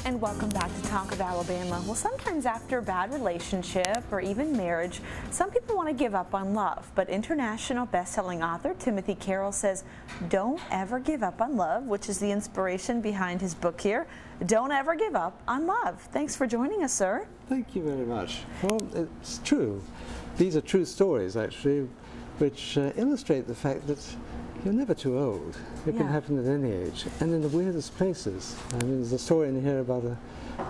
And welcome back to Talk of Alabama. Well, sometimes after a bad relationship or even marriage, some people want to give up on love. But international best-selling author Timothy Carroll says, don't ever give up on love, which is the inspiration behind his book here. Don't ever give up on love. Thanks for joining us, sir. Thank you very much. Well, it's true. These are true stories, actually, which illustrate the fact that you're never too old. It can happen at any age, and in the weirdest places. I mean, there's a story in here about a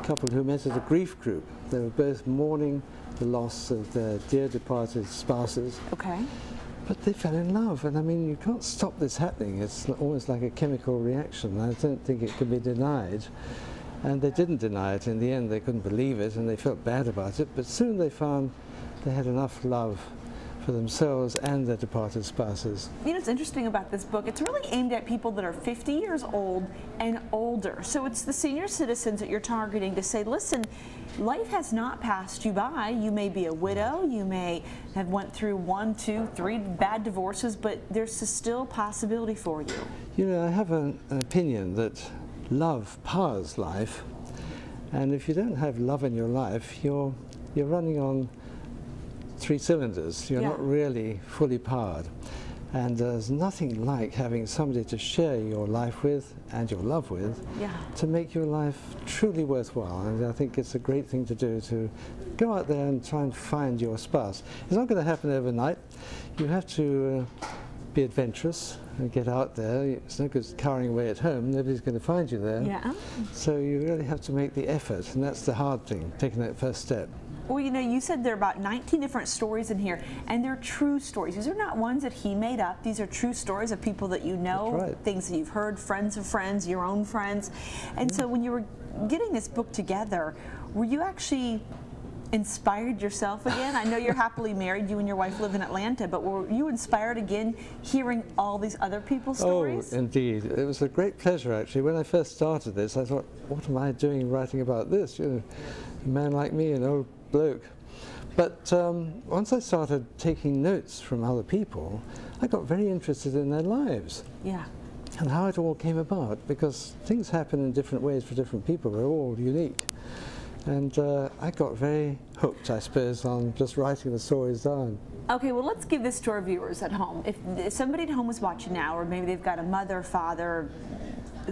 couple who met at a grief group. They were both mourning the loss of their dear departed spouses. Okay. But they fell in love, and I mean, you can't stop this happening. It's almost like a chemical reaction. I don't think it can be denied. And they didn't deny it. In the end, they couldn't believe it, and they felt bad about it. But soon they found they had enough love for themselves and their departed spouses. You know, what's interesting about this book, it's really aimed at people that are 50 years old and older. So it's the senior citizens that you're targeting to say, listen, life has not passed you by. You may be a widow, you may have went through 1, 2, 3 bad divorces, but there's still possibility for you. You know, I have an opinion that love powers life, and if you don't have love in your life, you're running on 3 cylinders. You're not really fully powered. And there's nothing like having somebody to share your life with and your love with to make your life truly worthwhile. And I think it's a great thing to do, to go out there and try and find your spouse. It's not going to happen overnight. You have to be adventurous and get out there. It's no good cowering away at home. Nobody's going to find you there. So you really have to make the effort, and that's the hard thing, taking that first step. Well, you know, you said there are about 19 different stories in here, and they're true stories. These are not ones that he made up. These are true stories of people that you know, things that you've heard, friends of friends, your own friends. And so when you were getting this book together, were you actually inspired yourself again? I know you're happily married, you and your wife live in Atlanta, but were you inspired again hearing all these other people's stories? Oh, indeed. It was a great pleasure, actually. When I first started this, I thought, what am I doing writing about this? You know, a man like me, an old bloke. But once I started taking notes from other people, I got very interested in their lives. And how it all came about, because things happen in different ways for different people. We're all unique. And I got very hooked, I suppose, on just writing the stories down. Okay, well, let's give this to our viewers at home. If somebody at home is watching now, or maybe they've got a mother, father,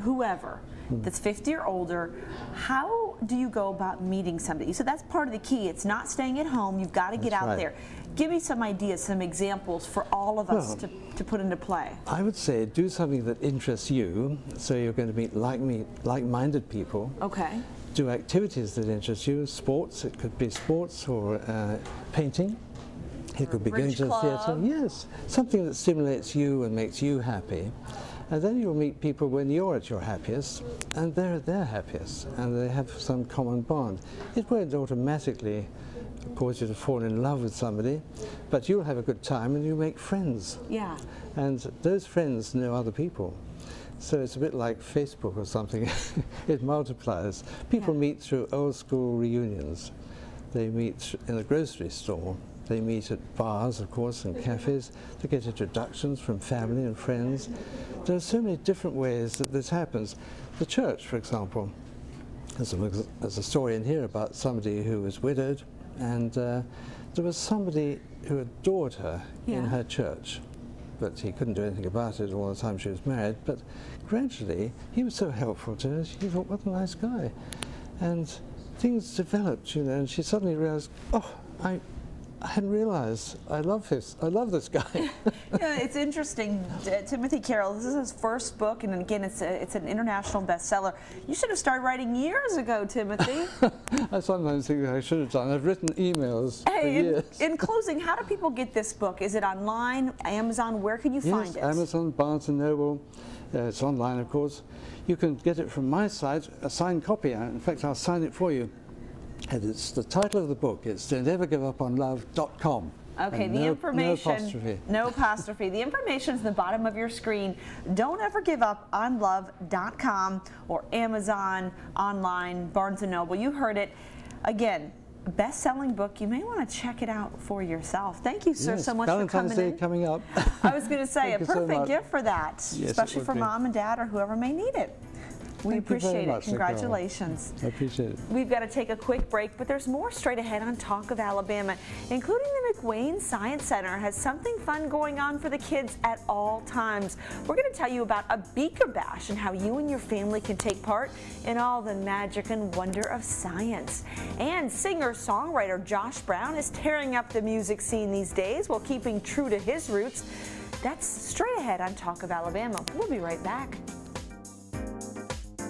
whoever, that's 50 or older, how do you go about meeting somebody? So that's part of the key. It's not staying at home. You've got to get out there. Give me some ideas, some examples for all of us to put into play. I would say do something that interests you, so you're going to meet like-minded people. Okay. Do activities that interest you, sports. It could be sports or painting. It could be going to the theatre. Yes, something that stimulates you and makes you happy. And then you'll meet people when you're at your happiest, and they're at their happiest, and they have some common bond. It won't automatically cause you to fall in love with somebody, but you'll have a good time and you'll make friends. And those friends know other people. So it's a bit like Facebook or something. It multiplies. People meet through old school reunions. They meet in a grocery store. They meet at bars, of course, and cafes. They get introductions from family and friends. There are so many different ways that this happens. The church, for example. There's a story in here about somebody who was widowed, and there was somebody who adored her in her church. But he couldn't do anything about it all the time she was married. But gradually, he was so helpful to her, she thought, what a nice guy. And things developed, you know, and she suddenly realized, oh, I hadn't realized I love this guy. Yeah, it's interesting. Timothy Carroll, this is his first book, and again, it's an international bestseller. You should have started writing years ago, Timothy. I sometimes think I should have done. I've written emails for years. In closing, how do people get this book? Is it online, Amazon? Where can you find it? Amazon, Barnes & Noble. It's online, of course. You can get it from my site, a signed copy. In fact, I'll sign it for you. And it's the title of the book. It's don'tevergiveUponLove.com. Okay, the information, no apostrophe. The information is at the bottom of your screen. Don'tEverGiveUponLove.com or Amazon, online, Barnes & Noble. You heard it. Again, best-selling book. You may want to check it out for yourself. Thank you, sir, so much for coming in. Valentine's Day coming up. I was going to say, a perfect gift for that, especially for mom and dad or whoever may need it. We appreciate it. Congratulations. I appreciate it. We've got to take a quick break, but there's more straight ahead on Talk of Alabama, including the McWane Science Center has something fun going on for the kids at all times. We're going to tell you about a beaker bash and how you and your family can take part in all the magic and wonder of science. And singer-songwriter Josh Brown is tearing up the music scene these days while keeping true to his roots. That's straight ahead on Talk of Alabama. We'll be right back.